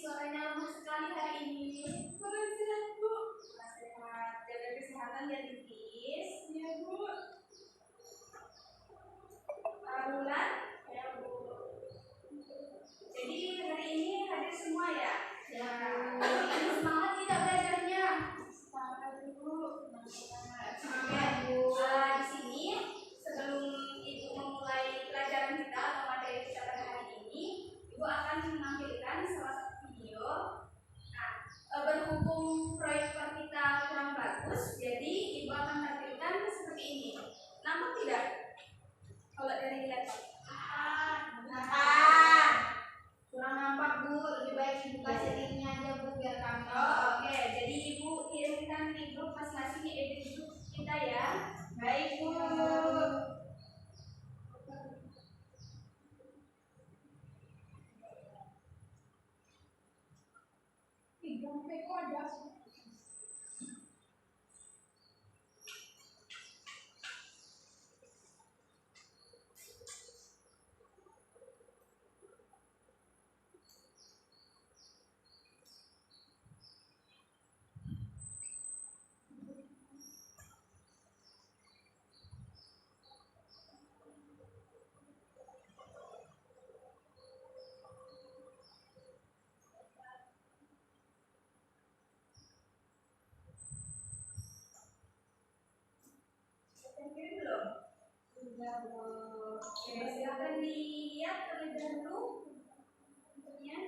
suaranya lemah sekali hari ini. Kurang sehat, Bu. Sehat, jaga kesehatan ya Titis. Ya, Bu. Bulan? Ya, Bu. Jadi hari ini hadir semua ya? Ya, Bu. Ini semangat tidak belajarnya? Semangat, Bu. Semangat, Bu. Di sini sebelum Ibu memulai pelajaran kita atau materi kita pada hari ini, Ibu akan menampilkan salah satu video. Berhubung proyektor kita kurang bagus, jadi Ibu akan tampilkan seperti ini. Nampak tidak? Kalau dari laptop. Kurang nampak, Bu. Lebih baik Ibu kasih linknya aja, Bu, biar kami. Oke. Jadi Ibu kirimkan di grup masing-masing edit grup kita ya. Baik, Bu. Kirim belum? Sudah, Bu. Oke, silakan dilihat terlebih dahulu bentuknya.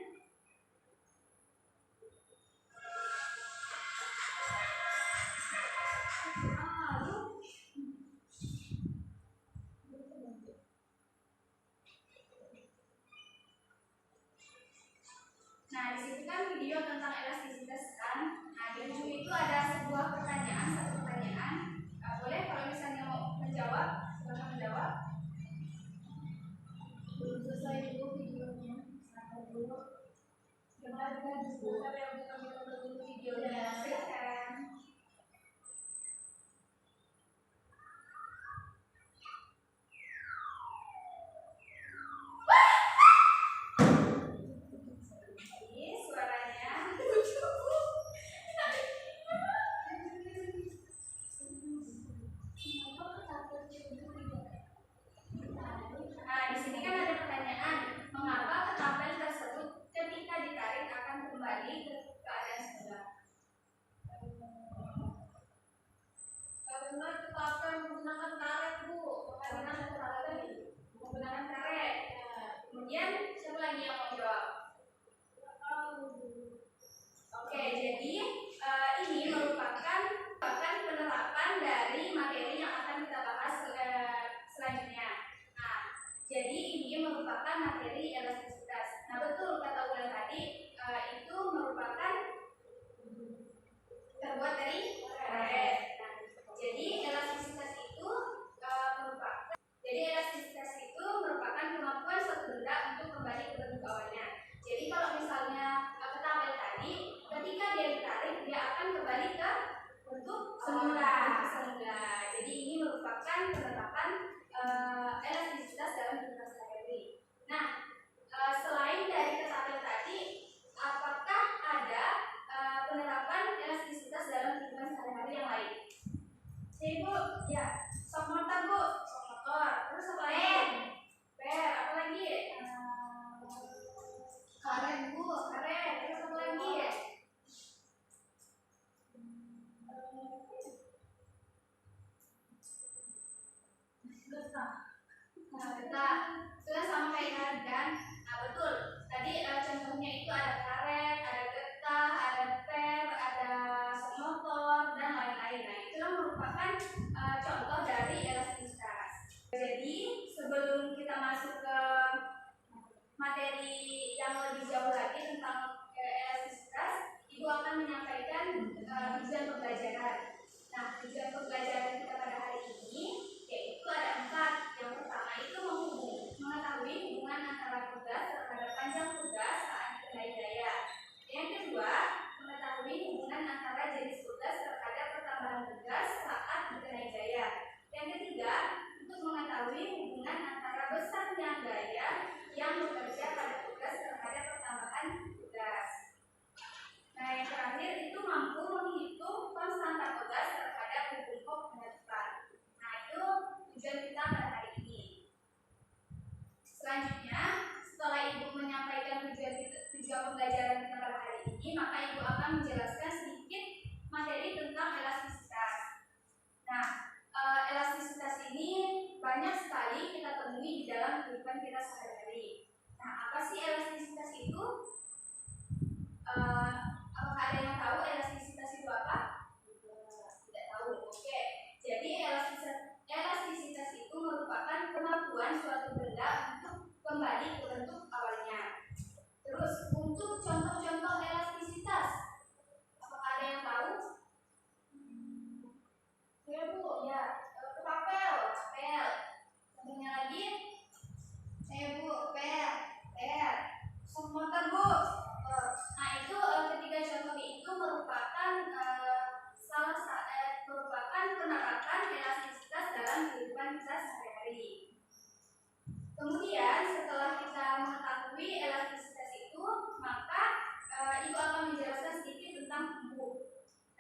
Nah, di situ kan video tentang elastisitas kan. Nah, di ujung itu ada sebuah pertanyaan, satu pertanyaan. Boleh kalau misalnya mau menjawab, silakan menjawab. Belum selesai, Bu, videonya. Sabar dulu. Coba lagi, Bu. Tapi yang kita dulu videonya. Silakan. Ini suaranya lucu. Nah, di sini kan ada pertanyaan, mengapa ketapel tersebut ketika ditarik akan kembali ke pembelajaran kita pada hari ini, maka Ibu akan menjelaskan sedikit materi tentang elastisitas. Nah, elastisitas ini banyak sekali kita temui di dalam kehidupan kita sehari-hari. Nah, apa sih elastisitas itu? Apakah ada yang tahu elastisitas itu apa? Tidak tahu. Oke. Jadi elastisitas itu merupakan kemampuan suatu benda untuk kembali ke bentuk awalnya. Terus untuk contoh-contoh elastisitas, apakah ada yang tahu? Ya Bu, ya papel. Contohnya lagi, Bu, pel. Motor Bu. Nah itu ketiga contoh itu merupakan merupakan penerapan elastisitas dalam kehidupan kita sehari-hari. Kemudian setelah kita mengetahui elastisitas itu, maka Ibu akan menjelaskan sedikit tentang pembuh.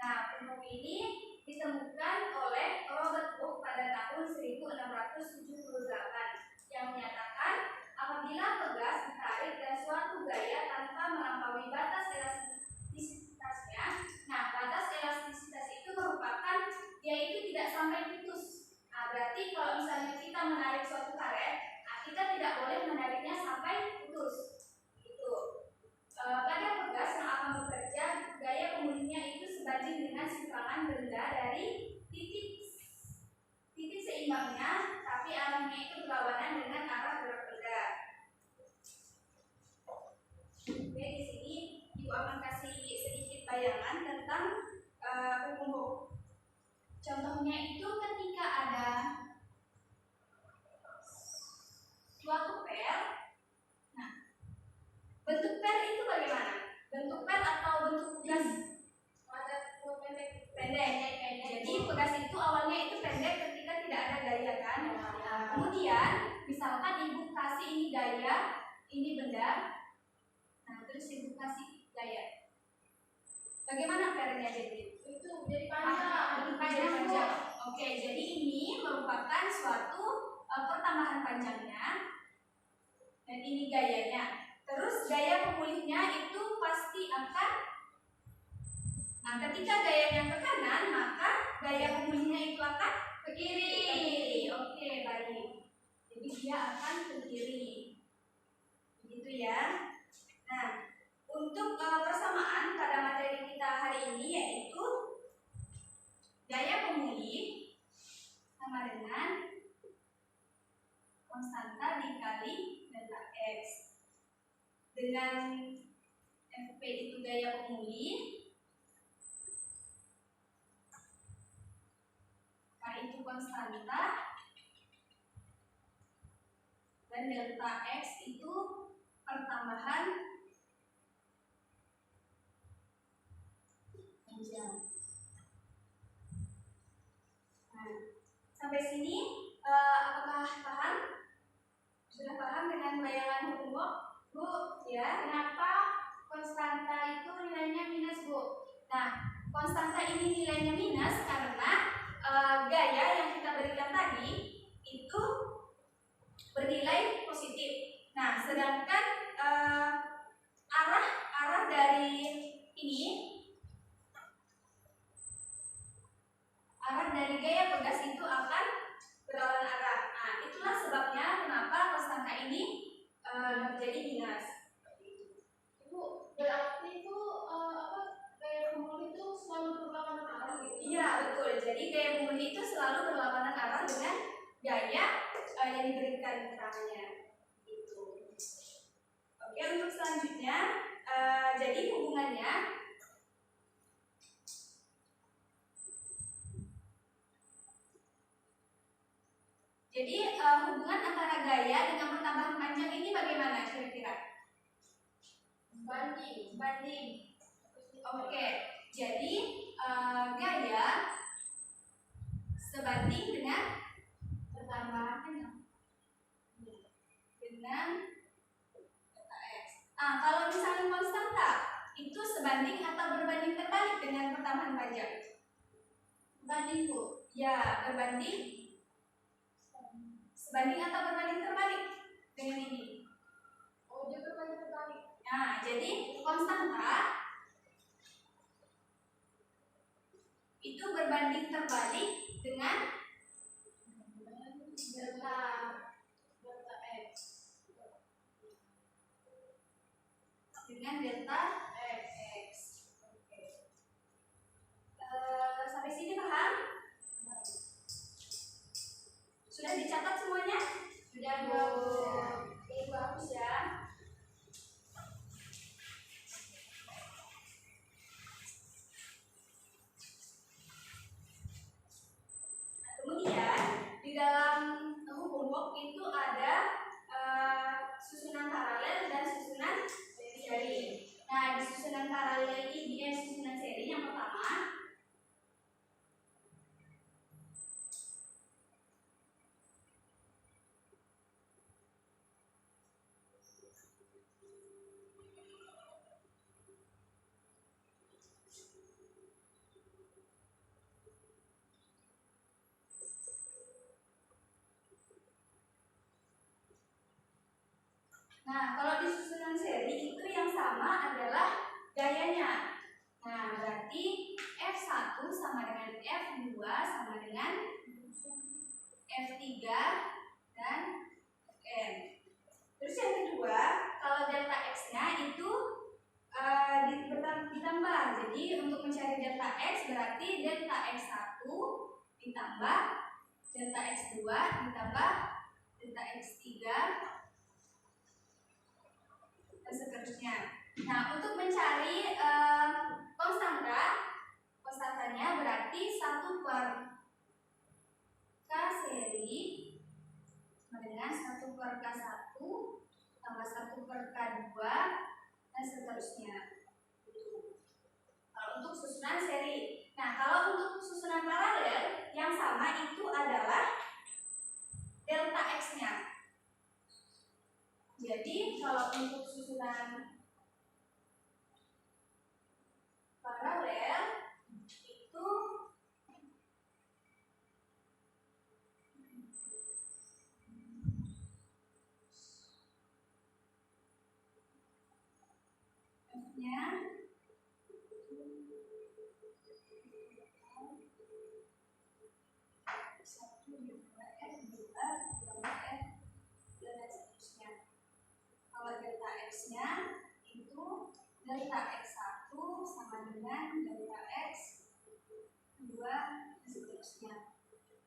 Nah, pembuh ini ditemukan oleh Robert Hooke pada tahun 1678 yang menyatakan apabila pegas ditarik dan suatu gaya tanpa melampaui batas elastisitasnya, nah batas elastisitas itu merupakan yaitu tidak sampai putus. Nah, berarti kalau misalnya kita menarik suatu karet, kita tidak boleh menariknya sampai putus. Gitu. Pada pegas yang akan bekerja, gaya pemulihnya itu sebanding dengan simpangan benda dari titik seimbangnya, tapi arahnya itu berlawanan dengan arah gerak benda. Oke, di sini Ibu akan kasih sedikit bayangan tentang pembuh. Contohnya itu ketika ada suatu pel. Nah, bentuk pel itu bagaimana? Bentuk pel atau bentuk pegas? Ada pendek. Jadi pegas itu awalnya itu pendek ketika tidak ada gaya kan. Nah, kemudian misalkan Ibu kasih ini gaya, ini benda. Nah, terus Ibu kasih gaya. Bagaimana pelnya jadi? Itu jadi panjang. Oke, jadi ini merupakan suatu pertambahan panjangnya. Dan ini gayanya. Terus gaya pemulihnya itu pasti akan, nah ketika gayanya ke kanan, maka gaya pemulihnya itu akan ke kiri. Oke, baik. Jadi dia akan ke kiri. Begitu ya. Nah, untuk persamaan pada materi kita hari ini yaitu gaya pemulih sama dengan konstanta dikali delta X. Dengan Fp itu gaya pemulih, K itu konstanta, dan delta X itu pertambahan panjang. Nah, sampai sini apakah paham? Sudah paham dengan bayangan hukum Bu? Ya, kenapa konstanta itu nilainya minus Bu? Nah, konstanta ini nilainya minus karena gaya yang kita berikan tadi itu bernilai positif. Nah, sedangkan arah dari ini, arah dari gaya pegas itu akan berlawanan arah. Nah, itulah sebabnya kenapa konstanta ini menjadi minus. Ibu, berarti itu gaya pemulih itu selalu berlawanan arah gitu? Iya, betul. Jadi gaya pemulih itu selalu berlawanan arah dengan gaya yang diberikan keterangannya. Gitu. Oke, untuk selanjutnya, jadi hubungannya hubungan antara gaya dengan pertambahan panjang ini bagaimana kira-kira? Banding. Oke, jadi gaya sebanding dengan pertambahan panjang dengan delta X. Nah, kalau misalnya konstanta itu sebanding atau berbanding terbalik dengan pertambahan panjang? Berbanding Bu. Ya, berbanding. Sebanding atau berbanding terbalik dengan ini? Oh, dia berbanding terbalik. Nah, jadi konstanta itu berbanding terbalik dengan delta x delta x. Oke. Sampai sini paham? Sudah dicatat semuanya? sudah Oke, bagus ya. Kemudian di dalam homework itu ada susunan paralel dan susunan seri. Nah, di susunan paralel ini susunan seri yang pertama Nah, kalau di susunan seri itu yang sama adalah gayanya. Nah, berarti F1 sama dengan F2 sama dengan F3 dan Fn. Terus yang kedua, kalau delta X-nya itu ditambah. Jadi untuk mencari delta X berarti delta X1 ditambah delta X2 ditambah delta X3 dan seterusnya. Nah, untuk mencari konstantanya berarti 1 per K seri sama dengan 1 per K1 tambah 1 per K2 dan seterusnya. Kalau untuk susunan seri. Nah, kalau untuk susunan paralel yang sama itu adalah delta X-nya. Jadi kalau untuk susunan paralel itu F-nya kalau delta X-nya itu delta X1 sama dengan delta X2 dan seterusnya.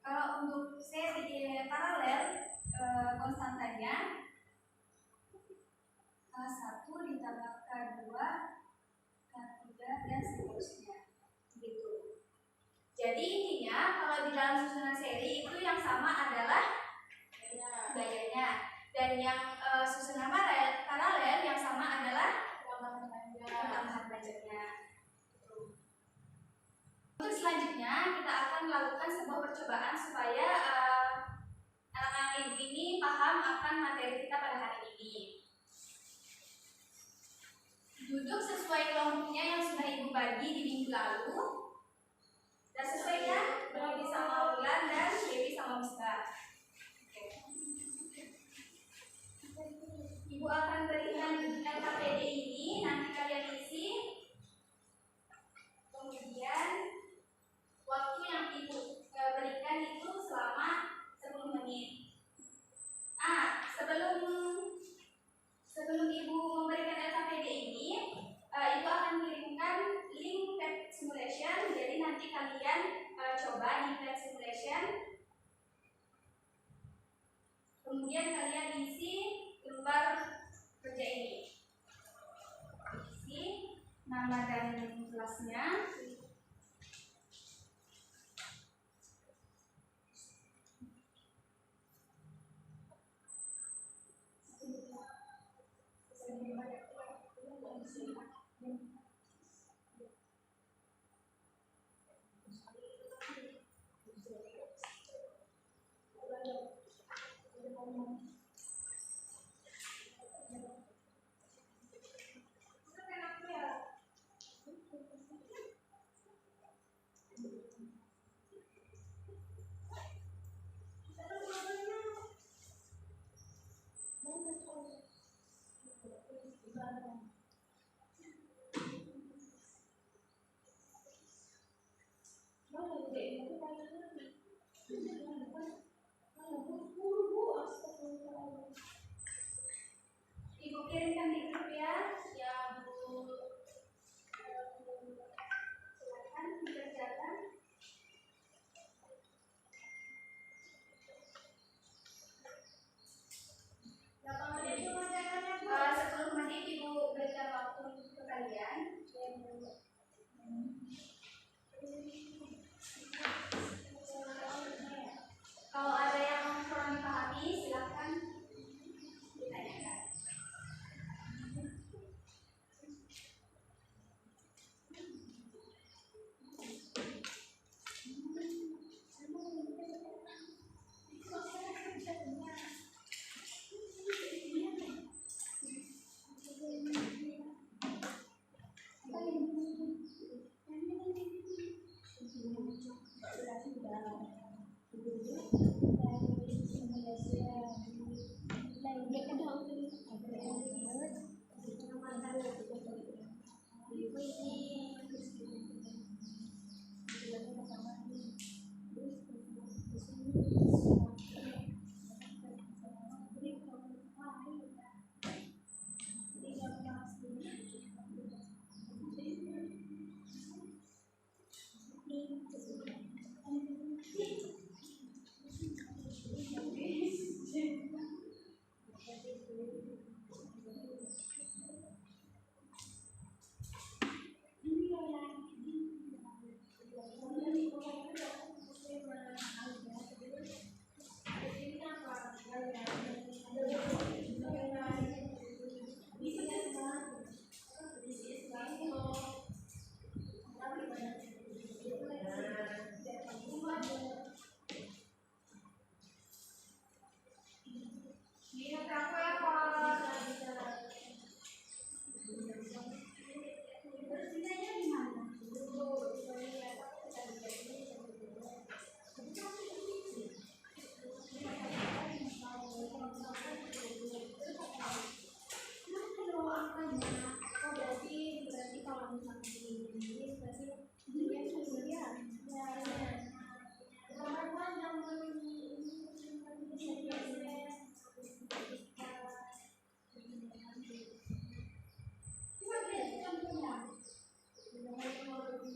Kalau untuk seri paralel konstantanya K1 ditambah K2 K3 dan seterusnya. Gitu. Jadi intinya kalau di dalam susunan seri itu yang sama adalah gayanya, dan yang susunan paralel yang sama adalah tambahan panjangnya. Untuk selanjutnya kita akan melakukan sebuah percobaan supaya anak-anak ibu ini paham akan materi kita pada hari ini. Duduk sesuai kelompoknya yang sudah ibu bagi di minggu lalu. Dan sesuai kan? Dewi sama Wulan dan Dewi sama Misbah. Ibu akan berikan LKPD ini, nanti kalian isi. Kemudian waktu yang ibu berikan itu selama 10 menit. Sebelum ibu memberikan LKPD ini, ibu akan kirimkan link pet simulation. Jadi nanti kalian coba di pet simulation. Kemudian kalian isi lembar kerja ini. Isi nama dan kelasnya. kalian. Kalau ada yang kurang dipahami, silakan ditanyakan.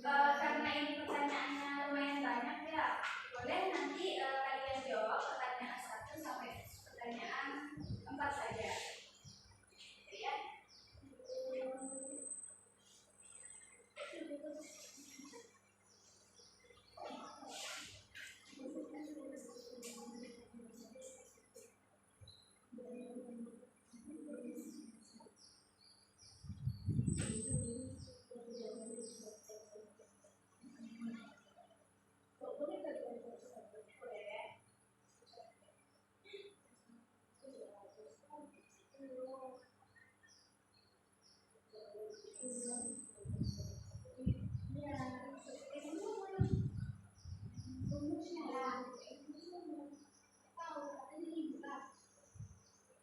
Karena ini pertanyaannya lumayan banyak ya, boleh nanti kalian jawab pertanyaan 1 sampai pertanyaan 4 saja. Ya.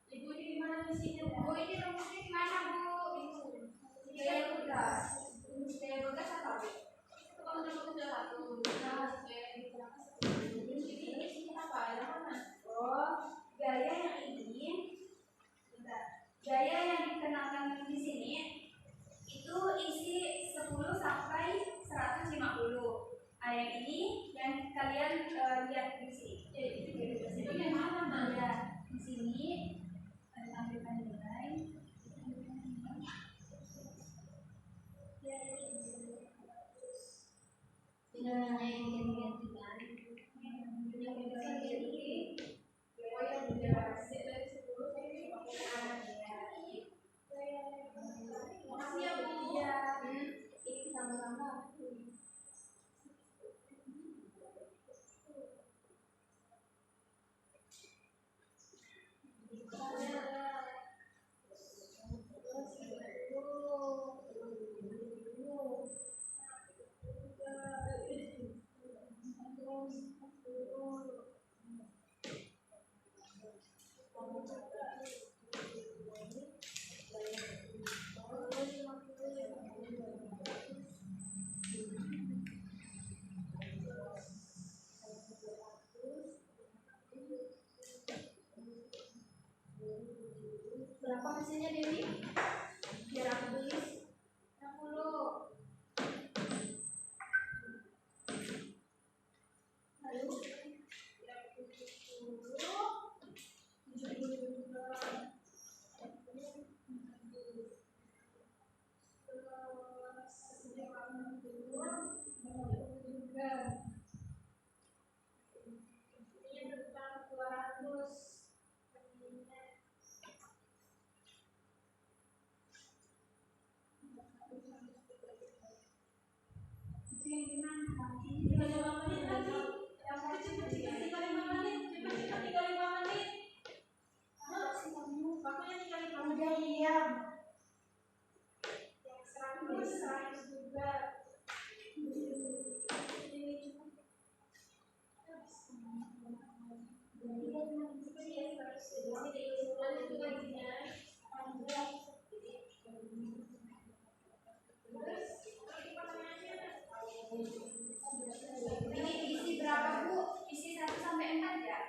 Ibu ini di mana misinya? Bu, ini rumusnya di mana, Bu? Gaya tugas. Gaya tugas apa, Bu? Kalau udah sudah satu. Nah, ini apa? Yang mana? Oh, gaya yang ini. Bentar. Gaya yang dikenalkan di sini itu isi 10 sampai 150. Nah, yang ini yang kalian lihat di sini. Itu yang mana? Ya, di sini tampilkan nilai. Berapa hasilnya, Dewi? Biar aku tulis. 60. Lalu 70. Ini diisi berapa Bu? Isi 1 sampai 4 ya?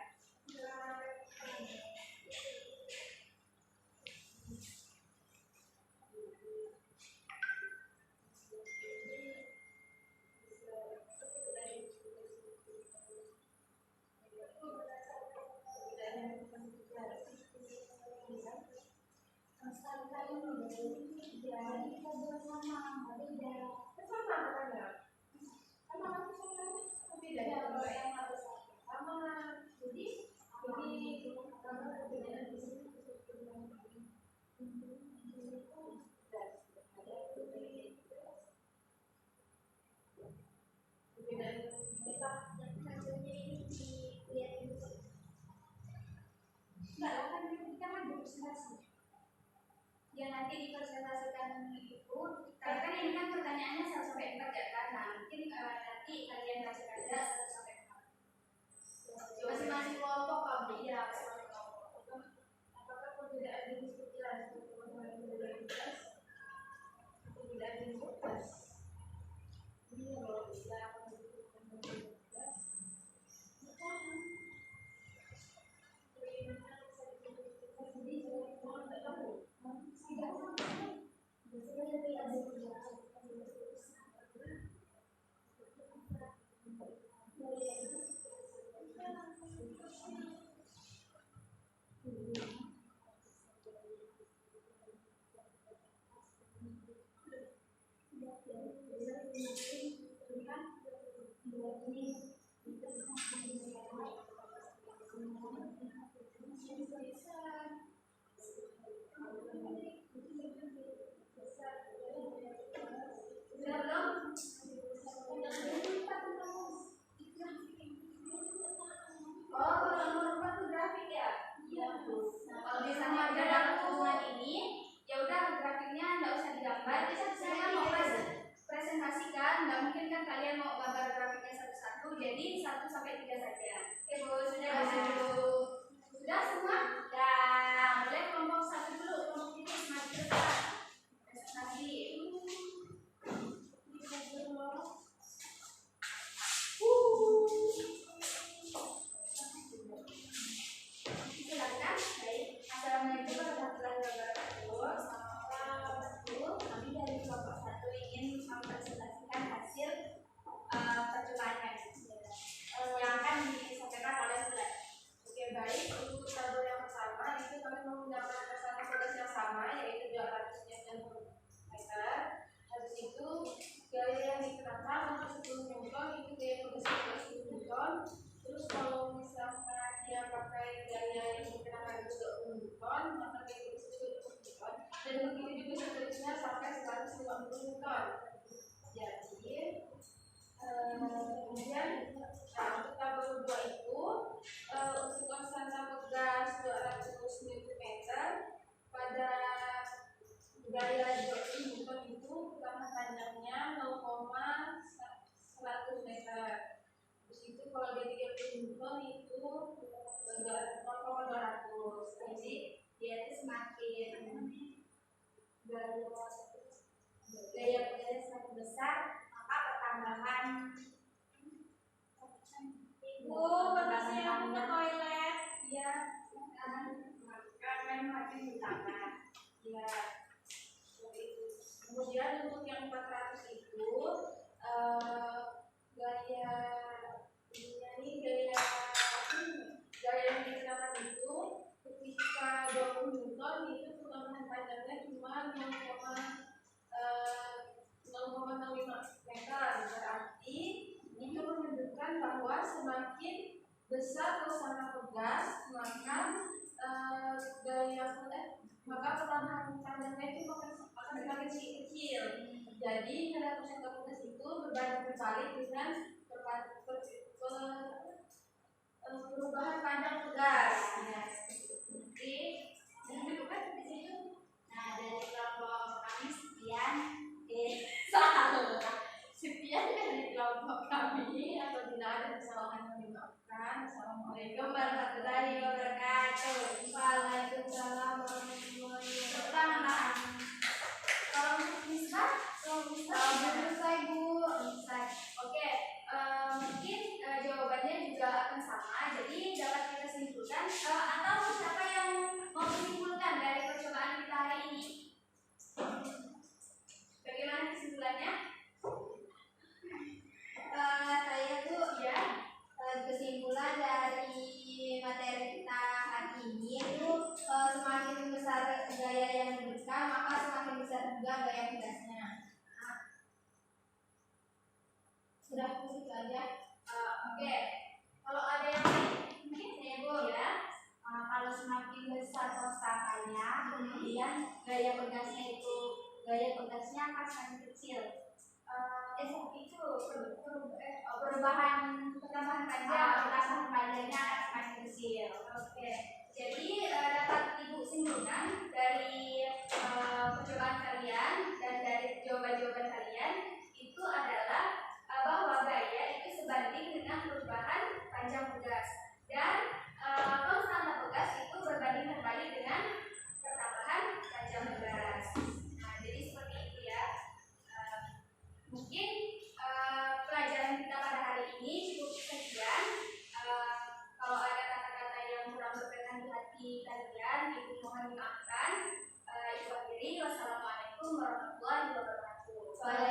Ya nanti dipresentasikan itu, karena kan ini kan pertanyaannya 1 sampai 4 ya kan, nah mungkin nanti kalian baca aja 1 sampai 4. Masing-masing kelompok kami. Iya, Apakah perbedaan jenis jelas? Perbedaan jelas? Perbedaan jenis jelas? Ini kalau bisa jadi 1 sampai 3 saja. Oke Bu, sudah semua? Nah, mulai kelompok 1 dulu, kelompok ini maju ke depan. Presentasi. Silakan. Baik. Assalamualaikum warahmatullahi wabarakatuh. Selamat malam. Kami dari kelompok 1 ingin mempresentasikan hasil percobaan yang akan disampaikan oleh Bulan. Oke, baik. Untuk tabel yang pertama itu kami menggunakan pesanan tugas yang sama, yaitu 200 meter. Habis itu gaya yang digunakan untuk 10 Newton itu gaya progresif 10 Newton. Terus kalau misalkan dia pakai gaya yang digunakan itu 20 Newton, maka gaya progresif 20 Newton. Dan begitu juga seterusnya sampai 150 Newton. Jadi kemudian untuk tabel kedua itu untuk konstanta pegas 200 Nm pada gaya 20 Newton itu karena panjangnya 0,100 meter. Terus itu kalau dia 30 Newton itu 0,200. Jadi dia itu semakin gaya pegangan semakin besar, maka pertambahan Ibu, permisi aku ke toilet. ya kan makin bertambah. Ya, seperti itu. Kemudian untuk yang 400 itu gaya ini gaya yang digunakan itu ketika 20 Newton itu pertambahan panjangnya cuma 0,05 meter. Berarti itu menunjukkan bahwa semakin besar korsana pegas maka pertambahan panjangnya itu akan semakin kecil. Jadi nilai persentase tugas itu berbalik dengan perubahan panjang tugas. Ya, Jadi kan di situ. Nah, dari kelompok kami sekian. salah. Sekian dari kelompok kami. Apabila ada kesalahan kami maafkan. Assalamualaikum warahmatullahi wabarakatuh. Waalaikumsalam warahmatullahi wabarakatuh. Kalau bisa, selesai Bu. Selesai. Oke, mungkin jawabannya juga akan sama. Jadi dapat kita simpulkan atau siapa yang mau menyimpulkan dari percobaan kita hari ini? Bagaimana kesimpulannya? Saya tuh Ya. kesimpulan dari materi kita hari ini itu semakin besar gaya yang diberikan maka semakin besar juga gaya tugasnya. Sudah itu aja. Oke. Kalau ada yang lain, mungkin saya Bu ya. Kalau semakin besar kosakanya, kemudian gaya tugasnya akan semakin kecil. Seperti itu perubahan panjangnya semakin kecil. Oke. Jadi dapat Ibu simpulkan dari percobaan kalian dan dari jawaban-jawaban kalian itu adalah bahwa gaya itu sebanding dengan perubahan panjang tugas dan konstanta tugas itu berbanding terbalik dengan pertambahan panjang tugas. Nah, jadi seperti itu ya. Mungkin pelajaran kita pada hari ini cukup sekian. Kalau ada kata-kata yang kurang berkenan di hati kalian, Ibu mohon dimaafkan. Ibu akhiri, wassalamualaikum warahmatullahi wabarakatuh.